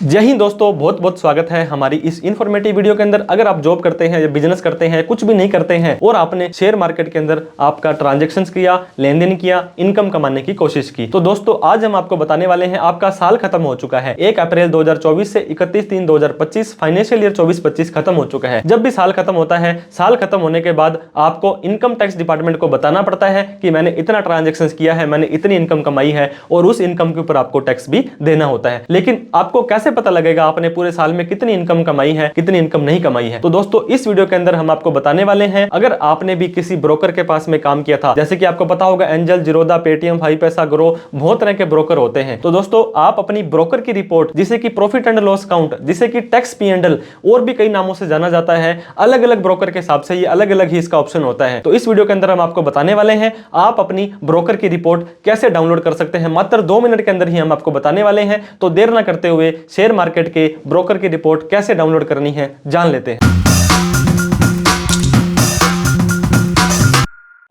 जय हिंद दोस्तों, बहुत बहुत स्वागत है हमारी इस इन्फॉर्मेटिव वीडियो के अंदर। अगर आप जॉब करते हैं या बिजनेस करते हैं, कुछ भी नहीं करते हैं और आपने शेयर मार्केट के अंदर आपका ट्रांजैक्शंस किया, लेन देन किया, इनकम कमाने की कोशिश की, तो दोस्तों आज हम आपको बताने वाले हैं। आपका साल खत्म हो चुका है, 1 अप्रैल 2024 से 31/3/2025 फाइनेंशियल ईयर 24-25 खत्म हो चुका है। जब भी साल खत्म होता है, साल खत्म होने के बाद आपको इनकम टैक्स डिपार्टमेंट को बताना पड़ता है कि मैंने इतना ट्रांजेक्शन किया है, मैंने इतनी इनकम कमाई है, और उस इनकम के ऊपर आपको टैक्स भी देना होता है। लेकिन आपको कैसे पता लगेगा आपने पूरे साल में कितनी इनकम कमाई है, कितनी इनकम नहीं कमाई है? तो दोस्तों इस वीडियो के अंदर हम आपको बताने वाले हैं। अगर आपने भी किसी ब्रोकर के पास में काम किया था, जैसे कि आपको पता होगा एंजल, जीरोधा, पेटीएम, फाइव पैसा, ग्रो, बहुत तरह के ब्रोकर होते हैं। तो दोस्तों आप अपनी ब्रोकर की रिपोर्ट, जिसे कि प्रॉफिट एंड लॉस अकाउंट, जिसे कि टैक्स P&L और भी कई नामों से जाना जाता है, अलग अलग ब्रोकर के हिसाब से ये अलग अलग ही इसका ऑप्शन होता है। तो इस वीडियो के अंदर हम आपको बताने वाले हैं आप अपनी ब्रोकर की रिपोर्ट कैसे डाउनलोड कर सकते हैं। मात्र 2 मिनट के अंदर ही हम आपको बताने वाले हैं। तो देर ना करते हुए शेयर मार्केट के ब्रोकर की रिपोर्ट कैसे डाउनलोड करनी है जान लेते हैं।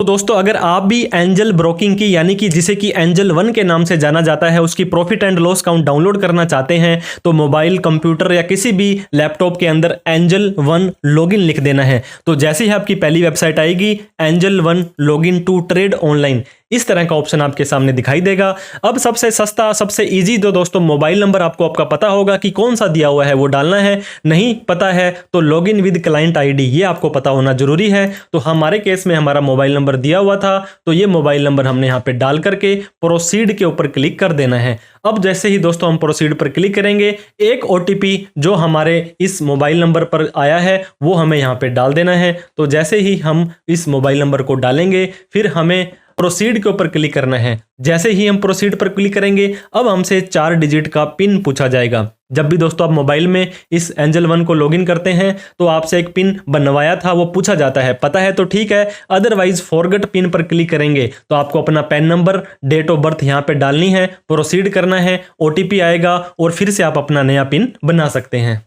तो दोस्तों अगर आप भी एंजल ब्रोकिंग की, यानी कि जिसे कि एंजल 1 के नाम से जाना जाता है, उसकी profit and loss account download करना चाहते हैं, तो मोबाइल, कंप्यूटर या किसी भी लैपटॉप के अंदर एंजल 1 लॉगिन लिख देना है। तो जैसे ही आपकी पहली वेबसाइट आएगी, Angel 1 login to trade online, इस तरह का ऑप्शन आपके सामने दिखाई देगा। अब सबसे सस्ता, सबसे इजी तो दोस्तों मोबाइल नंबर आपको आपका पता होगा कि कौन सा दिया हुआ है वो डालना है। नहीं पता है तो लॉगिन विद क्लाइंट आईडी, ये आपको पता होना जरूरी है। तो हमारे केस में हमारा मोबाइल नंबर दिया हुआ था, तो ये मोबाइल नंबर हमने यहाँ पे डाल करके प्रोसीड के ऊपर क्लिक कर देना है। अब जैसे ही दोस्तों हम प्रोसीड पर क्लिक करेंगे, एक OTP जो हमारे इस मोबाइल नंबर पर आया है वो हमें यहाँ पे डाल देना है। तो जैसे ही हम इस मोबाइल नंबर को डालेंगे, फिर हमें प्रोसीड के ऊपर क्लिक करना है। जैसे ही हम प्रोसीड पर क्लिक करेंगे, अब हमसे 4 डिजिट का पिन पूछा जाएगा। जब भी दोस्तों आप मोबाइल में इस एंजल 1 को लॉगिन करते हैं तो आपसे एक पिन बनवाया था वो पूछा जाता है, पता है तो ठीक है, अदरवाइज फॉरगेट पिन पर क्लिक करेंगे तो आपको अपना PAN number, date of birth यहाँ पे डालनी है, प्रोसीड करना है, OTP आएगा और फिर से आप अपना नया पिन बना सकते हैं।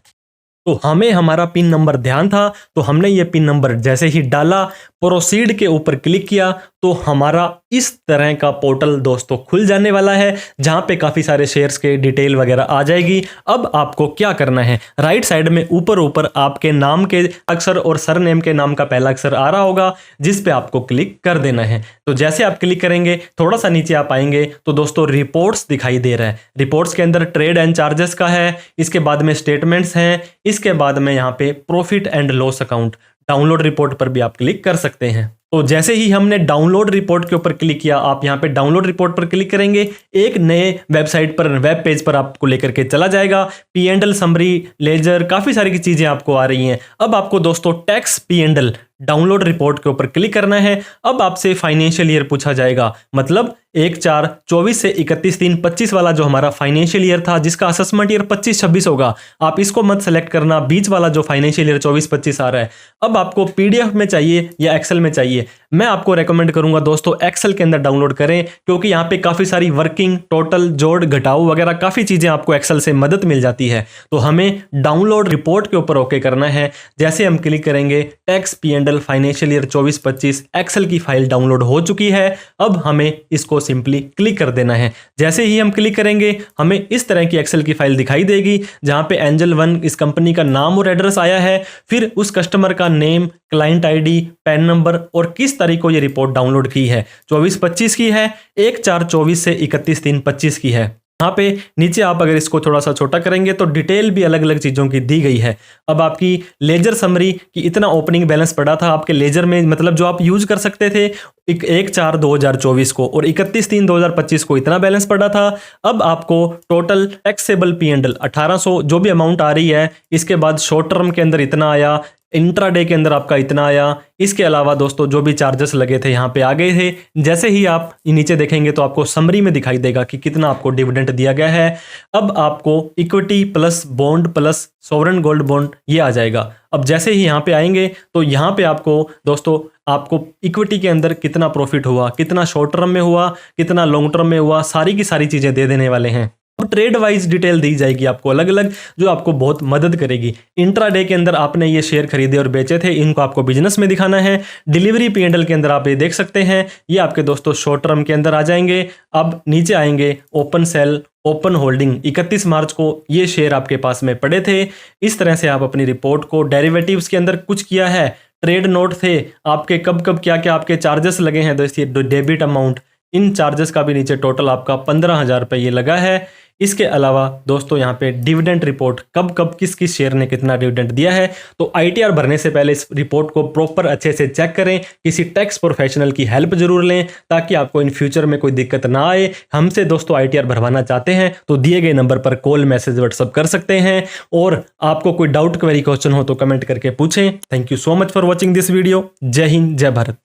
तो हमें हमारा पिन नंबर ध्यान था, तो हमने ये पिन नंबर जैसे ही डाला, प्रोसीड के ऊपर क्लिक किया, तो हमारा इस तरह का पोर्टल दोस्तों खुल जाने वाला है, जहां पे काफी सारे शेयर्स के डिटेल वगैरह आ जाएगी। अब आपको क्या करना है, राइट साइड में ऊपर ऊपर आपके नाम के अक्षर और सरनेम के नाम का पहला अक्षर आ रहा होगा, जिस पे आपको क्लिक कर देना है। तो जैसे आप क्लिक करेंगे, थोड़ा सा नीचे आप आएंगे तो दोस्तों रिपोर्ट्स दिखाई दे रहा है। रिपोर्ट्स के अंदर ट्रेड एंड चार्जेस का है, इसके बाद में स्टेटमेंट्स हैं, इसके बाद में यहाँ पे profit and loss account, download report पर भी आप क्लिक कर सकते हैं। तो जैसे ही हमने डाउनलोड रिपोर्ट के ऊपर क्लिक किया, आप यहाँ पे डाउनलोड रिपोर्ट पर क्लिक करेंगे, एक नए वेबसाइट पर, वेब पेज पर आपको लेकर के चला जाएगा। P&L समरी, लेजर, काफी सारी की चीजें आपको आ रही हैं। अब आपको दोस्तों टैक्स P&L डाउनलोड रिपोर्ट के ऊपर क्लिक करना है। अब आपसे फाइनेंशियल ईयर पूछा जाएगा, मतलब 1/4/24 से 31/3/25 वाला जो हमारा फाइनेंशियल ईयर था, जिसका असेसमेंट ईयर 25-26 होगा, आप इसको मत सेलेक्ट करना, बीच वाला जो फाइनेंशियल ईयर 24-25 आ रहा है। अब आपको PDF में चाहिए या एक्सेल में चाहिए? मैं आपको रेकमेंड करूंगा दोस्तों एक्सेल के अंदर डाउनलोड करें, क्योंकि यहाँ पे काफी सारी वर्किंग, टोटल, जोड़, घटाव वगैरह काफी चीजें आपको एक्सेल से मदद मिल जाती है। तो हमें डाउनलोड रिपोर्ट के ऊपर ओके करना है। जैसे हम क्लिक करेंगे, tax P&L financial year 24-25 Excel की फाइल डाउनलोड हो चुकी है। अब हमें इसको सिंपली क्लिक कर देना है। जैसे ही हम क्लिक करेंगे, हमें इस तरह की एक्सेल की फाइल दिखाई देगी, जहां पे एंजल 1 इस कंपनी का नाम और एड्रेस आया है, फिर उस कस्टमर का name, client ID, pan number और किस तारीख को ये रिपोर्ट डाउनलोड की है। 24-25 की है, 1/4/24 से 31/3/25 की है। यहाँ पे नीचे आप अगर इसको थोड़ा सा छोटा करेंगे तो डिटेल भी अलग अलग चीजों की दी गई है। अब आपकी लेजर समरी कि इतना ओपनिंग बैलेंस पड़ा था आपके लेजर में, मतलब जो आप यूज कर सकते थे 1/4/2024 को, और 31/3/2025 को इतना बैलेंस पड़ा था। अब आपको टोटल टैक्सेबल P&L 1800 जो भी अमाउंट आ रही है, इसके बाद शॉर्ट टर्म के अंदर इतना आया, इंट्राडे के अंदर आपका इतना आया, इसके अलावा दोस्तों जो भी चार्जेस लगे थे यहाँ पे आ गए थे। जैसे ही आप नीचे देखेंगे तो आपको समरी में दिखाई देगा कि कितना आपको डिविडेंड दिया गया है। अब आपको equity plus bond plus sovereign gold bond ये आ जाएगा। अब जैसे ही यहाँ पे आएंगे तो यहाँ पे आपको दोस्तों आपको इक्विटी के अंदर कितना प्रॉफिट हुआ, कितना शॉर्ट टर्म में हुआ, कितना लॉन्ग टर्म में हुआ, सारी की सारी चीजें दे देने वाले हैं। ट्रेड वाइज डिटेल दी जाएगी आपको अलग अलग, जो आपको बहुत मदद करेगी। इंट्राडे के अंदर आपने ये शेयर खरीदे और बेचे थे, इनको आपको बिजनेस में दिखाना है। डिलीवरी P&L के अंदर आप ये देख सकते हैं, ये आपके दोस्तों शॉर्ट टर्म के अंदर आ जाएंगे। अब नीचे आएंगे ओपन सेल, ओपन होल्डिंग, 31 मार्च को ये शेयर आपके पास में पड़े थे। इस तरह से आप अपनी रिपोर्ट को डेरिवेटिव्स के अंदर कुछ किया है, ट्रेड नोट थे आपके, कब कब क्या क्या आपके चार्जेस लगे हैं दोस्तों, डेबिट अमाउंट, इन चार्जेस का भी नीचे टोटल आपका 15,000 रुपये ये लगा है। इसके अलावा दोस्तों यहाँ पे डिविडेंड रिपोर्ट, कब कब किस किस शेयर ने कितना डिविडेंड दिया है। तो ITR भरने से पहले इस रिपोर्ट को प्रॉपर अच्छे से चेक करें, किसी टैक्स प्रोफेशनल की हेल्प जरूर लें ताकि आपको इन फ्यूचर में कोई दिक्कत ना आए। हमसे दोस्तों ITR भरवाना चाहते हैं तो दिए गए नंबर पर कॉल, मैसेज, व्हाट्सअप कर सकते हैं। और आपको कोई डाउट, क्वेरी, क्वेश्चन हो तो कमेंट करके पूछें। Thank you so much for watching this video. जय हिंद, जय भारत।